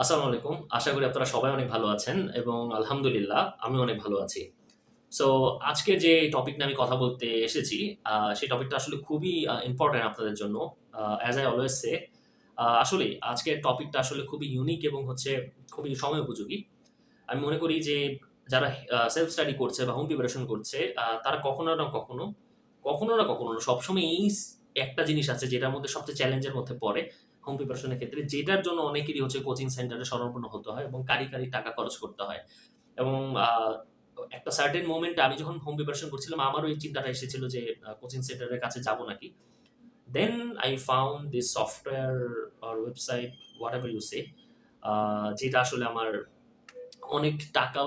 আসসালামু আলাইকুম। আশা করি আপনারা সবাই অনেক ভালো আছেন এবং আলহামদুলিল্লাহ আমিও অনেক ভালো আছি। সো আজকে যে টপিক নিয়ে আমি কথা বলতে এসেছি, সেই টপিকটা আসলে খুবই ইম্পোর্টেন্ট আপনাদের জন্য। অ্যাজ আই অলওয়েজ সে আসলেই আজকের টপিকটা আসলে খুবই ইউনিক এবং হচ্ছে খুবই সময় উপযোগী। আমি মনে করি যে যারা সেলফ স্টাডি করছে বা হোম প্রিপারেশন করছে, তারা কখনো না কখনো সবসময় একটা জিনিস আছে যেটার মধ্যে সবচেয়ে চ্যালেঞ্জের মধ্যে পড়ে হোম প্রিপারেশনের ক্ষেত্রে, যেটার জন্য অনেকেরই হচ্ছে কোচিং সেন্টারে শরণাপন্ন হতে হয় এবং কারি টাকা খরচ করতে হয়। এবং একটা সার্টেন মোমেন্টে আমি যখন হোম প্রিপারেশন করছিলাম, আমারও এই চিন্তাটা এসেছিল যে কোচিং সেন্টারের কাছে যাব নাকি। Then I found this software or website, whatever you say, যেটা আসলে আমার অনেক টাকাও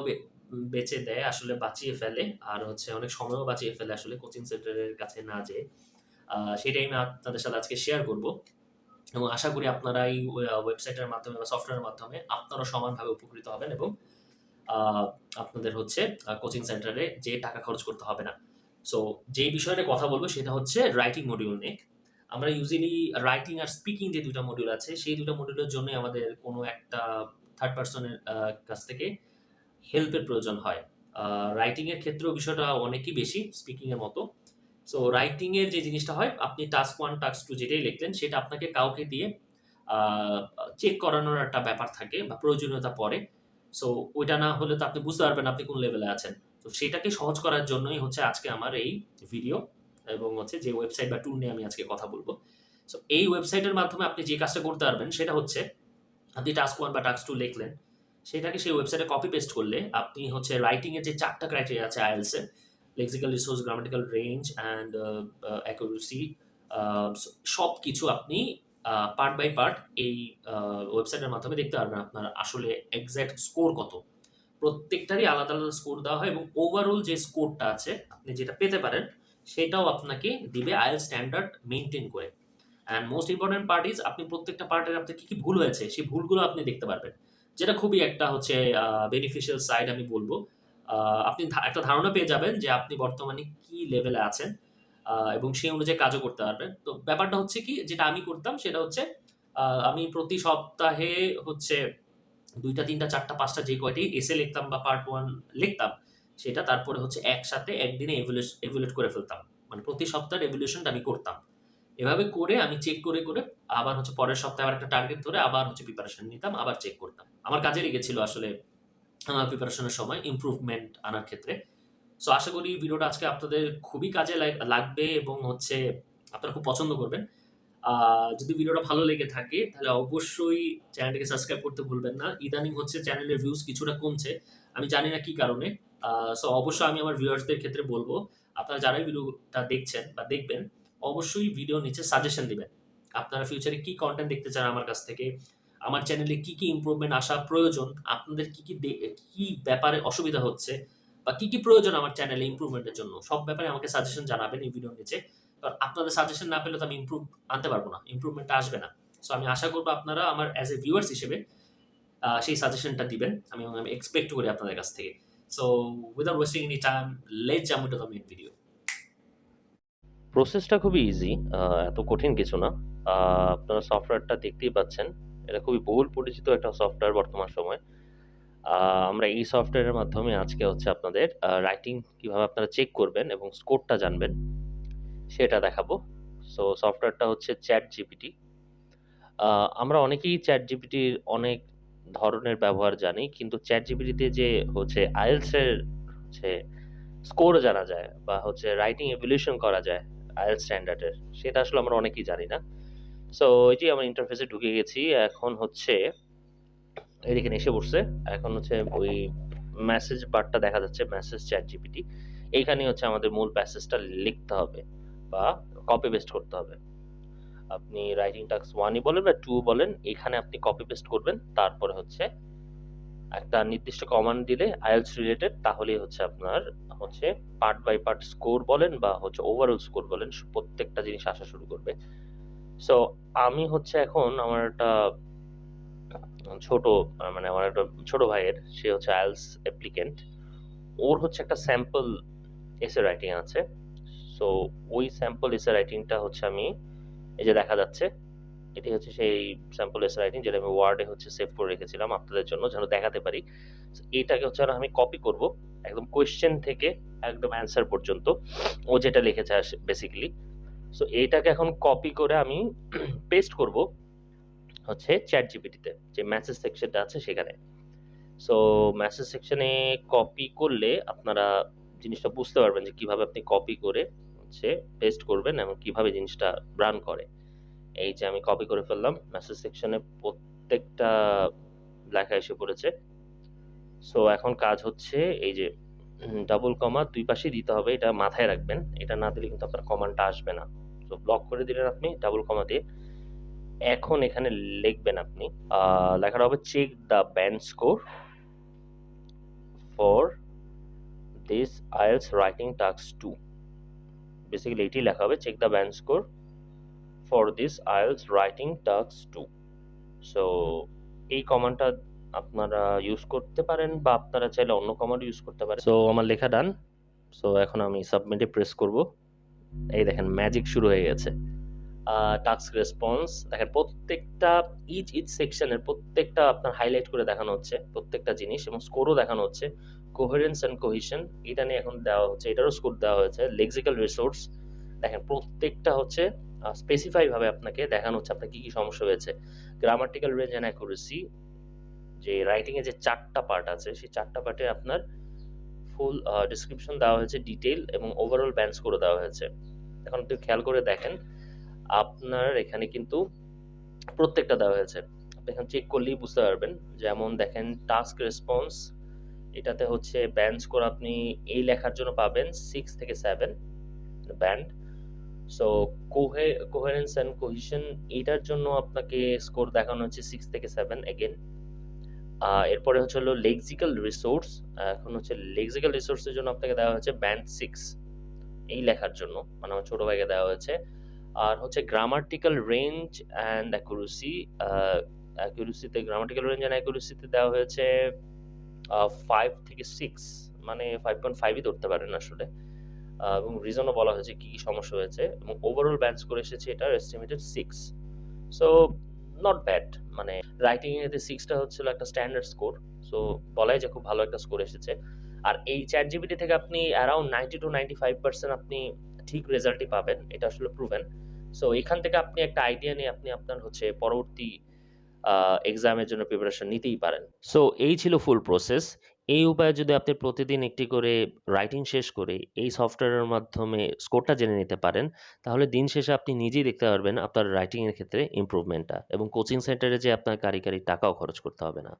বেঁচে দেয়, আসলে বাঁচিয়ে ফেলে। আর হচ্ছে অনেক সময়ও বাঁচিয়ে ফেলে আসলে কোচিং সেন্টারের কাছে না যেয়ে। সেটাই আমি আপনাদের সাথে আজকে শেয়ার করব এবং আশা করি আপনারা এই ওয়েবসাইটের মাধ্যমে বা সফটওয়্যারের মাধ্যমে আপনারা সমানভাবে উপকৃত হবেন এবং আ আপনাদের হচ্ছে কোচিং সেন্টারে যেয়ে টাকা খরচ করতে হবে না। সো যেই বিষয়টা কথা বলব সেটা হচ্ছে রাইটিং মডিউল নিয়ে। আমরা ইউজুয়ালি রাইটিং আর স্পিকিং যে ২ টা মডিউল আছে, সেই ২ টা মডিউলের জন্যই আমাদের কোনো একটা থার্ড পারসন এর কাছ থেকে হেল্পের প্রয়োজন হয়। রাইটিং এর ক্ষেত্রেও বিষয়টা অনেকই বেশি স্পিকিং এর মতো। সো রাইটিং এর যে জিনিসটা হয়, আপনি টাস্ক 1, টাস্ক 2 যেটাই লিখলেন সেটা আপনাকে কাউকে দিয়ে আ চেক করানোর একটা ব্যাপার থাকে বা প্রয়োজনীয়তা পড়ে। সো ওইটা না হলে তো আপনি বুঝতে পারবেন না আপনি কোন লেভেলে আছেন। তো সেটাকে সহজ করার জন্যই হচ্ছে আজকে আমার এই ভিডিও এবং হচ্ছে যে ওয়েবসাইট বা টুল নিয়ে আমি আজকে কথা বলব। সো এই ওয়েবসাইটের মাধ্যমে আপনি যে কাজটা করতে পারবেন সেটা হচ্ছে, আপনি টাস্ক 1 বা টাস্ক 2 লিখলেন। সেটাকে সেই ওয়েবসাইটে কপি পেস্ট করলে আপনি হচ্ছে রাইটিং এর যে ৪ টা ক্রাইটেরিয়া আছে IELTS এর, lexical resource, grammatical range and accuracy, uh সবকিছু আপনি পার্ট বাই পার্ট এই ওয়েবসাইটের মাধ্যমে দেখতে পারবেন আপনার আসলে এক্সাক্ট স্কোর কত। প্রত্যেকটারই আলাদা স্কোর দেওয়া হয় এবং ওভারঅল যে স্কোরটা আছে আপনি যেটা পেতে পারেন, সেটাও আপনাকে দিবে IELTS স্ট্যান্ডার্ড মেইনটেইন করে। And most important part is, আপনি প্রত্যেকটা পার্টের আপনার কি ভুল হয়েছে সেই ভুলগুলো আপনি দেখতে পারবেন। যেটা খুবই একটা হচ্ছে বেনিফিশিয়াল সাইড আমি বলব। আপনি একটা ধারণা পেয়ে যাবেন যে আপনি বর্তমানে কি লেভেলে আছেন এবং সেই অনুযায়ী কাজও করতে পারবেন। তো ব্যাপারটা হচ্ছে কি, যেটা আমি করতাম সেটা হচ্ছে, আমি প্রতি সপ্তাহে হচ্ছে ২ টা, ৩ টা, ৪ টা, ৫ টা যে কয়টি এসে লিখতাম বা পার্ট 1 লিখতাম, সেটা তারপরে হচ্ছে একসাথে একদিনে এভ্যালুয়েট করে ফেলতাম। মানে প্রতি সপ্তাহের এভ্যালুয়েশনটা আমি করতাম। এভাবে করে আমি চেক করে আবার হচ্ছে পরের সপ্তাহে আবার একটা টার্গেট ধরে আবার হচ্ছে প্রিপারেশন নিতাম, আবার চেক করতাম। আমার কাজে লেগেছিল আসলে আমার প্রিপারেশন এর সময় ইমপ্রুভমেন্ট আনার ক্ষেত্রে। সো আশা করি ভিডিওটা আজকে আপনাদের খুবই কাজে লাগবে এবং হচ্ছে আপনারা খুব পছন্দ করবেন। আ যদি ভিডিওটা ভালো লেগে থাকে তাহলে অবশ্যই চ্যানেলটিকে সাবস্ক্রাইব করতে ভুলবেন না। ইদানিং হচ্ছে চ্যানেলের ভিউজ কিছুটা কমছে। আমি জানি না কি কারণে। আ সো অবশ্যই আমি আমার ভিউয়ার্সদের ক্ষেত্রে বলব, আপনারা যারাই ভিডিওটা দেখছেন বা দেখবেন, অবশ্যই ভিডিওর নিচে সাজেশন দিবেন। আপনারা ফিউচারে কি কনটেন্ট দেখতে চান আমার কাছ থেকে? আমার চ্যানেলে কি ইমপ্রুভমেন্ট আসা প্রয়োজন? আপনাদের কি ব্যাপারে অসুবিধা হচ্ছে? বা কি প্রয়োজন আমার চ্যানেলে ইমপ্রুভমেন্ট এর জন্য? সব ব্যাপারে আমাকে সাজেশন জানাবেন এই ভিডিওর নিচে। কারণ আপনাদের সাজেশন না পেলে তো আমি আনতে পারব না। ইমপ্রুভমেন্টটা আসবে না। সো আমি আশা করব আপনারা আমার অ্যাজ এ ভিউয়ার্স হিসেবে সেই সাজেশনটা দিবেন। আমি এক্সপেক্ট করি আপনাদের কাছ থেকে। So without wasting any time, let's jump into the main video. প্রসেসটা খুবই ইজি। এত কঠিন কিছু না। আপনারা সফটওয়্যারটা দেখতেই পাচ্ছেন। এটা খুবই বহুল পরিচিত একটা সফটওয়্যার বর্তমান সময়ে। আ আমরা এই সফটওয়্যারের মাধ্যমে আজকে হচ্ছে আপনাদের রাইটিং কিভাবে আপনারা চেক করবেন এবং স্কোরটা জানবেন, সেটা দেখাবো। সো সফটওয়্যারটা হচ্ছে ChatGPT। আ আমরা অনেকেই ChatGPT র অনেক ধরনের ব্যবহার জানি। কিন্তু ChatGPT তে যে হচ্ছে IELTS এর হচ্ছে স্কোর জানা যায় বা হচ্ছে রাইটিং এভ্যালুয়েশন করা যায় IELTS স্ট্যান্ডার্ডের, সেটা আসলে আমরা অনেকেই জানি না। সো এই যে আমার ইন্টারফেসে ঢুকে গেছি। এখন হচ্ছে এখানে এসে পড়ছে। এখন হচ্ছে ওই মেসেজ বারটা দেখা যাচ্ছে, মেসেজ ChatGPT। এইখানে হচ্ছে আমাদের মূল প্যাসেজটা লিখতে হবে বা কপি পেস্ট করতে হবে। আপনি রাইটিং টাস্ক 1 ই বলেন বা 2 বলেন, এখানে আপনি কপি পেস্ট করবেন। তারপরে হচ্ছে একটা নির্দিষ্ট কমান্ড দিলে IELTS রিলেটেড, তাহলেই হচ্ছে আপনার হচ্ছে পার্ট বাই পার্ট স্কোর বলেন বা হচ্ছে ওভারঅল স্কোর বলেন, প্রত্যেকটা জিনিস আসা শুরু করবে। সো আমি হচ্ছে এখন আমার একটা ছোট মানে আমার একটা ছোট ভাইয়ের, সে হচ্ছে IELTS অ্যাপ্লিক্যান্ট। ওর হচ্ছে একটা স্যাম্পল এসে রাইটিং আছে। সো ওই স্যাম্পল এসে রাইটিংটা হচ্ছে আমি, এই যে দেখা যাচ্ছে, এটি হচ্ছে সেই স্যাম্পল এস রাইটিং যেটা আমি ওয়ার্ডে হচ্ছে সেভ করে রেখেছিলাম আপনাদের জন্য যেন দেখাতে পারি। So, এটাকে হচ্ছে আর আমি কপি করব একদম কোয়েশ্চেন থেকে একদম অ্যান্সার পর্যন্ত ও যেটা লিখেছে বেসিক্যালি। সো এইটাকে এখন কপি করে আমি পেস্ট করব হচ্ছে চ্যাট জিপিটিতে যে মেসেজ সেকশনটা আছে সেখানে। সো মেসেজ সেকশনে কপি করলে আপনারা জিনিসটা বুঝতে পারবেন যে কিভাবে আপনি কপি করে হচ্ছে পেস্ট করবেন এবং কিভাবে জিনিসটা রান করে। এই যে আমি কপি করে ফেললাম মেসেজ সেকশনে প্রত্যেকটা লেখা এসে পড়েছে। সো এখন কাজ হচ্ছে এই যে ডাবল কমা দুই পাশেই দিতে হবে, এটা মাথায় রাখবেন। এটা না দিলে কিন্তু আপনার কমান্ডটা আসবে না। তো ব্লক করে দিলেন আপনি ডাবল কমা দিয়ে। এখন এখানে লিখবেন আপনি লেখাটা হবে check the band score for this IELTS writing task 2। Basically এটি লেখা হবে check the band score for this IELTS writing task 2। So এই কমান্ডটা আপনারা ইউজ করতে পারেন বা আপনারা চাইলে অন্য কমান্ড ইউজ করতে পারেন। সো আমার লেখা ডান। সো এখন আমি সাবমিটে প্রেস করব। এই দেখেন ম্যাজিক শুরু হয়ে গেছে। টাস্ক রেসপন্স দেখেন প্রত্যেকটা ইচ সেকশনের প্রত্যেকটা আপনার হাইলাইট করে দেখানো হচ্ছে প্রত্যেকটা জিনিস এবং স্কোরও দেখানো হচ্ছে। কোহেরেন্স অ্যান্ড কোহিশন এটা নিয়ে এখন দেওয়া হচ্ছে, এটারও স্কোর দেওয়া হয়েছে। লেক্সিক্যাল রিসোর্স দেখেন প্রত্যেকটা হচ্ছে স্পেসিফাই ভাবে আপনাকে দেখানো হচ্ছে আপনার কি কি সমস্যা হয়েছে। গ্রামাটিক্যাল রেঞ্জ অ্যান্ড অ্যাকুরেসি যে রাইটিং এর যে 4টা পার্ট আছে সেই 4টা পার্টে আপনার ফুল ডেসক্রিপশন দেওয়া হয়েছে, ডিটেইল এবং ওভারঅল ব্যান্স করে দেওয়া হয়েছে। এখন একটু খেয়াল করে দেখেন আপনার এখানে কিন্তু প্রত্যেকটা দেওয়া হয়েছে। আপনি এখন চেক করলেই বুঝতে পারবেন। যেমন দেখেন টাস্ক রেসপন্স এটাতে হচ্ছে ব্যান্ড স্কোর আপনি এই লেখার জন্য পাবেন 6 থেকে 7 band. So coherence and cohesion এটার জন্য আপনাকে স্কোর দেখানো হচ্ছে 6 থেকে 7 এগেন। এরপরে হচ্ছে হলো লেক্সিক্যাল রিসোর্স। এখন হচ্ছে লেক্সিক্যাল রিসোর্সের জন্য আপনাকে দেওয়া হচ্ছে ব্যান্ড 6 এই লেখার জন্য, মানে আমার ছোট ভাইকে দেওয়া হয়েছে। আর হচ্ছে গ্রামাটিক্যাল রেঞ্জ অ্যান্ড অ্যাকুরেসি, অ্যাকুরেসিতে গ্রামাটিক্যাল রেঞ্জ অ্যান্ড অ্যাকুরেসিতে দেওয়া হয়েছে 5 থেকে 6, মানে 5.5ই ধরতে পারেন আসলে। এবং রিজনও বলা হয়েছে কি কি সমস্যা হয়েছে এবং ওভারঅল ব্যান্ড স্কোর এসেছে এটার এস্টিমেটেড 6। সো নট ব্যাড, মানে রাইটিং এতে 6টা হচ্ছিল একটা স্ট্যান্ডার্ড স্কোর। সো বলাই যে খুব ভালো একটা স্কোর এসেছে। আর এই চ্যাট জিপিটি থেকে আপনি অ্যারাউন্ড 90 to 95% আপনি ঠিক রেজাল্টই পাবেন, এটা আসলে প্রুভেন। সো এখান থেকে আপনি একটা আইডিয়া নিয়ে আপনি আপনার হচ্ছে পরবর্তী এক্সামের জন্য প্রিপারেশন নিতেই পারেন। সো এই ছিল ফুল প্রসেস। এই উপায়ে যদি আপনি প্রতিদিন একটি করে রাইটিং শেষ করে এই সফটওয়্যারের মাধ্যমে স্কোরটা জেনে নিতে পারেন, তাহলে দিন শেষে আপনি নিজেই দেখতে পারবেন আপনার রাইটিংয়ের ক্ষেত্রে ইমপ্রুভমেন্টটা এবং কোচিং সেন্টারে যে আপনার কারি টাকাও খরচ করতে হবে না।